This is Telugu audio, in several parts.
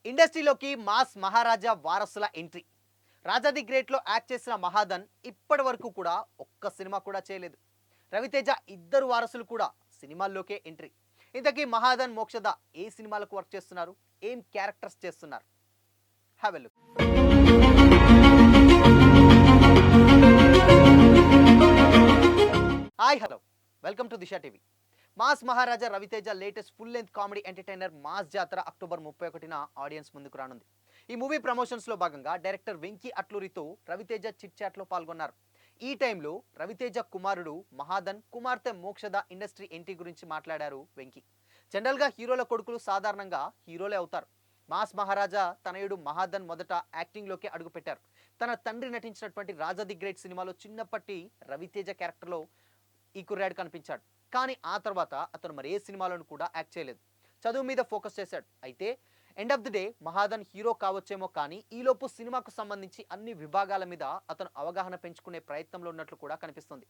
ఇండస్ట్రీలోకి మాస్ మహారాజా వారసుల ఎంట్రీ. 'రాజా ది గ్రేట్'లో యాక్ట్ చేసిన మహాదన్ ఇప్పటి వరకు కూడా ఒక్క సినిమా కూడా చేయలేదు. రవితేజ ఇద్దరు వారసులు కూడా సినిమాల్లోకే ఎంట్రీ. ఇంతకీ మహాదన్, మోక్షద ఏ సినిమాలకు వర్క్ చేస్తున్నారు, ఏం క్యారెక్టర్స్ చేస్తున్నారు? Have a look. Hi, hello, welcome to Disha TV. Mass Maharaja Ravi Teja latest full length comedy entertainer mass Jathara October 31న ఆడియన్స్ ముందుకు రానుంది. ఈ మూవీ ప్రమోషన్స్ లో భాగంగా డైరెక్టర్ వెంకీ అట్లూరితో రవితేజ చిట్ చాట్ లో పాల్గొన్నారు. ఈ టైంలో రవితేజ కుమారుడు మహాదన్, కుమార్తె మోక్షద ఇండస్ట్రీ ఎంట్రీ గురించి మాట్లాడారు వెంకీ. జనరల్ గా హీరోల కొడుకులు సాధారణంగా హీరోలే అవుతారు. మాస్ మహారాజా తనయుడు మహాదన్ మొదట యాక్టింగ్ లోకి అడుగుపెట్టారు. తన తండ్రి నటించినటువంటి రాజా ది గ్రేట్ సినిమాలో చిన్నప్పటి రవితేజ క్యారెక్టర్లో ఈ కుర్రాడు కనిపించాడు. కానీ ఆ తర్వాత అతను మరి ఏ సినిమాలను కూడా యాక్ట్ చేయలేదు. చదువు మీద ఫోకస్ చేశాడు. అయితే end of the day Mahadhan hero కావచ్చేమో, కానీ ఈలోపు సినిమాకు సంబంధించి అన్ని విభాగాల మీద అతను అవగాహన పెంచుకునే ప్రయత్నంలో ఉన్నట్లు కూడా కనిపిస్తుంది.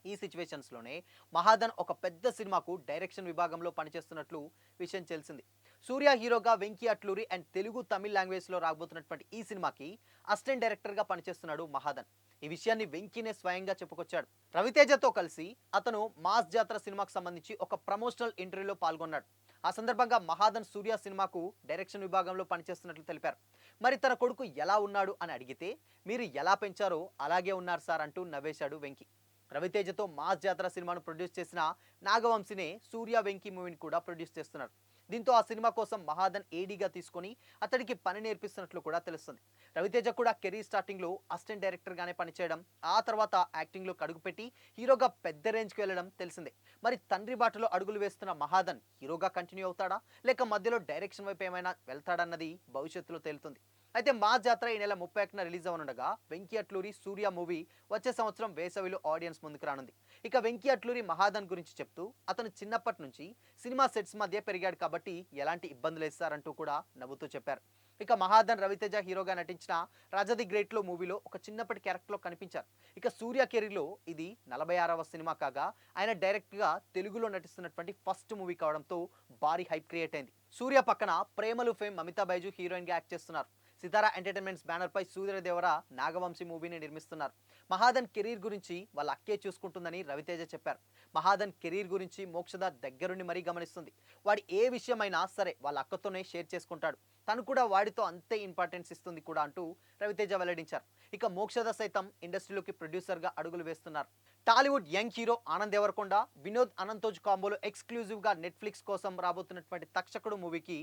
ఈ సిచ్యువేషన్స్లోనే మహాదన్ ఒక పెద్ద సినిమాకు డైరెక్షన్ విభాగంలో పనిచేస్తున్నట్లు విషయం తెలిసింది. సూర్య హీరోగా వెంకీ అట్లూరి అండ్ తెలుగు, తమిళ్ లాంగ్వేజ్లో రాబోతున్నటువంటి ఈ సినిమాకి అసిస్టెంట్ డైరెక్టర్గా పనిచేస్తున్నాడు మహాదన్. ఈ విషయాన్ని వెంకీనే స్వయంగా చెప్పుకొచ్చాడు. రవితేజతో కలిసి అతను మాస్ జాతర సినిమాకు సంబంధించి ఒక ప్రమోషనల్ ఇంటర్వ్యూలో పాల్గొన్నాడు. ఆ సందర్భంగా మహాదన్ సూర్య సినిమాకు డైరెక్షన్ విభాగంలో పనిచేస్తున్నట్లు తెలిపారు. మరి తన కొడుకు ఎలా ఉన్నాడు అని అడిగితే, మీరు ఎలా పెంచారో అలాగే ఉన్నారు సార్ అంటూ నవ్వేశాడు వెంకీ. రవితేజతో మాస్ జాతర సినిమాను ప్రొడ్యూస్ చేసిన నాగవంశినే సూర్య వెంకీ మూవీని కూడా ప్రొడ్యూస్ చేస్తున్నారు. దీంతో ఆ సినిమా కోసం మహాదన్ ఏడీగా తీసుకొని అతడికి పని నేర్పిస్తున్నట్లు కూడా తెలుస్తుంది. రవితేజ కూడా కెరీర్ స్టార్టింగ్ లో అసిస్టెంట్ డైరెక్టర్ గానే పనిచేయడం, ఆ తర్వాత యాక్టింగ్ లో అడుగుపెట్టి హీరోగా పెద్ద రేంజ్కి వెళ్ళడం తెలిసిందే. మరి తండ్రి బాటలో అడుగులు వేస్తున్న మహాదన్ హీరోగా కంటిన్యూ అవుతాడా, లేక మధ్యలో డైరెక్షన్ వైపు ఏమైనా వెళ్తాడన్నది భవిష్యత్తులో తేలుతుంది. అయితే మా జాతర ఈ నెల 31న రిలీజ్ అవనుండగా వెంకీ అట్లూరి సూర్య మూవీ వచ్చే సంవత్సరం వేసవిలో ఆడియన్స్ ముందుకు రానుంది. ఇక వెంకీ అట్లూరి మహాదన్ గురించి చెప్తూ, అతను చిన్నప్పటి నుంచి సినిమా సెట్స్ మధ్య పెరిగాడు కాబట్టి ఎలాంటి ఇబ్బందులు వేస్తారంటూ కూడా నవ్వుతూ చెప్పారు. ఇక మహాదన్ రవితేజ హీరోగా నటించిన రాజా ది గ్రేట్లో మూవీలో ఒక చిన్నప్పటి క్యారెక్టర్లో కనిపించారు. ఇక సూర్య కెరీర్లో ఇది 46వ సినిమా కాగా ఆయన డైరెక్ట్గా తెలుగులో నటిస్తున్నటువంటి ఫస్ట్ మూవీ కావడంతో భారీ హైప్ క్రియేట్ అయింది. సూర్య పక్కన ప్రేమలు ఫేమ్ మమితా బైజు హీరోయిన్గా యాక్ట్ చేస్తున్నారు. సితారా ఎంటర్టైన్మెంట్స్ బ్యానర్ పై సూర్యదేవర నాగవంశీ మూవీని నిర్మిస్తున్నారు. మహాదన్ కెరీర్ గురించి వాళ్ళ అక్కే చూసుకుంటుందని రవితేజ చెప్పారు. మహాదన్ కెరీర్ గురించి మోక్షద దగ్గరుండి మరీ గమనిస్తుంది. వాడి ఏ విషయమైనా సరే వాళ్ళ అక్కతోనే షేర్ చేసుకుంటాడు. తను కూడా వాడితో అంతే ఇంపార్టెన్స్ ఇస్తుంది కూడా అంటూ రవితేజ వెల్లడించారు. ఇక మోక్షద సైతం ఇండస్ట్రీలోకి ప్రొడ్యూసర్గా అడుగులు వేస్తున్నారు. టాలీవుడ్ యంగ్ హీరో ఆనంద్ దేవరకొండ, వినోద్ అనంతోజ్ కాంబోలో ఎక్స్క్లూజివ్గా నెట్ఫ్లిక్స్ కోసం రాబోతున్నటువంటి తక్షకుడు మూవీకి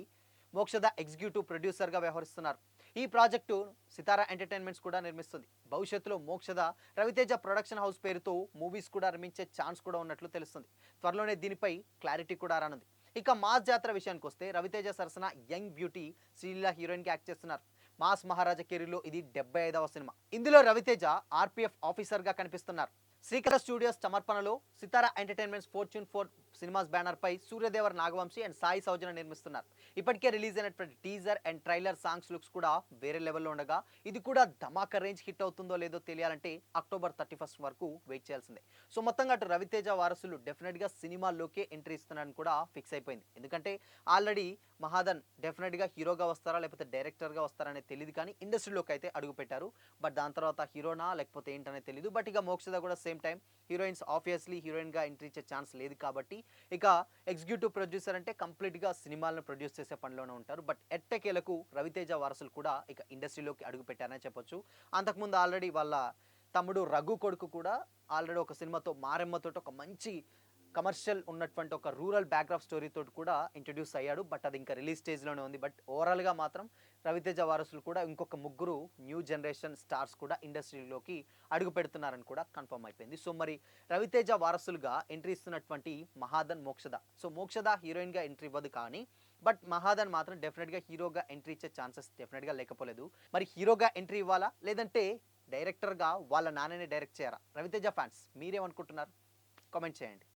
మోక్షద ఎగ్జిక్యూటివ్ ప్రొడ్యూసర్గా వ్యవహరిస్తున్నారు. ఈ ప్రాజెక్టు సితారా ఎంటర్టైన్మెంట్స్ కూడా నిర్మిస్తుంది. భవిష్యత్తులో మోక్షద రవితేజ ప్రొడక్షన్ హౌస్ పేరుతో మూవీస్ కూడా నిర్మించే ఛాన్స్ కూడా ఉన్నట్లు తెలుస్తుంది. త్వరలోనే దీనిపై క్లారిటీ కూడా రానుంది. ఇక మాస్ జాతర విషయానికి వస్తే రవితేజ సరసన యంగ్ బ్యూటీ శ్రీలీల హీరోయిన్గా యాక్ట్ చేస్తున్నారు. మాస్ మహారాజా కెరీర్లో ఇది 75వ సినిమా. ఇందులో రవితేజ ఆర్పీఎఫ్ ఆఫీసర్గా కనిపిస్తున్నారు. శ్రీకర స్టూడియోస్ సమర్పణలో Sithara entertainments fortune 4 cinemas banner పై సూర్యదేవర్ నాగవంశీ అండ్ సాయి సౌజన్య నిర్మిస్తున్నారు. ఇప్పటికే రిలీజ్ అయినటువంటి teaser and trailer songs looks కూడా వేరే లెవెల్లో ఉండగా ఇది కూడా ధమాకా రేంజ్ హిట్ అవుతుందో లేదో తెలియాలంటే అక్టోబర్ 31 వరకు వెయిట్ చేయాల్సిందే. సో మొత్తంగా అటు రవితేజ వారసులు డెఫినెట్గా సినిమాల్లోకే ఎంట్రీ ఇస్తున్నారని కూడా ఫిక్స్ అయిపోయింది. ఎందుకంటే ఆల్రెడీ మహాదన్ డెఫినెట్గా హీరోగా వస్తారా లేకపోతే డైరెక్టర్గా వస్తారా అనేది తెలియదు, కానీ ఇండస్ట్రీలోకి అయితే అడుగు పెట్టారు. బట్ దాని తర్వాత హీరోనా లేకపోతే ఏంటనేది తెలియదు. బట్ ఇక మోక్షద కూడా సేమ్ టైం హీరోయిన్స్ ఆబ్వియస్లీ హీరోయిన్గా ఎంట్రీ ఇచ్చే ఛాన్స్ లేదు కాబట్టి ఇక ఎగ్జిక్యూటివ్ ప్రొడ్యూసర్ అంటే కంప్లీట్గా సినిమాలను ప్రొడ్యూస్ చేసే పనిలోనే ఉంటారు. బట్ ఎట్టకేలకు రవితేజ వారసులు కూడా ఇక ఇండస్ట్రీలోకి అడుగు పెట్టారని చెప్పొచ్చు. అంతకుముందు ఆల్రెడీ వాళ్ళ తమ్ముడు రఘు కొడుకు కూడా ఆల్రెడీ ఒక సినిమాతో మారెమ్మతో ఒక మంచి కమర్షియల్ ఉన్నటువంటి ఒక రూరల్ బ్యాక్గ్రౌండ్ స్టోరీ తోటి కూడా ఇంట్రడ్యూస్ అయ్యాడు. బట్ అది ఇంకా రిలీజ్ స్టేజ్లోనే ఉంది. బట్ ఓవరాల్గా మాత్రం రవితేజ వారసులు కూడా ఇంకొక ముగ్గురు న్యూ జనరేషన్ స్టార్స్ కూడా ఇండస్ట్రీలోకి అడుగు పెడుతున్నారని కూడా కన్ఫర్మ్ అయిపోయింది. సో మరి రవితేజ వారసులుగా ఎంట్రీ ఇస్తున్నటువంటి మహాదన్, మోక్షద. సో మోక్షద హీరోయిన్గా ఎంట్రీ ఇవ్వదు, కానీ బట్ మహాదన్ మాత్రం డెఫినెట్గా హీరోగా ఎంట్రీ ఇచ్చే ఛాన్సెస్ డెఫినెట్గా లేకపోలేదు. మరి హీరోగా ఎంట్రీ ఇవ్వాలా లేదంటే డైరెక్టర్గా వాళ్ళ నాన్నని డైరెక్ట్ చేయారా? రవితేజ ఫ్యాన్స్ మీరేమనుకుంటున్నారు? కామెంట్ చేయండి.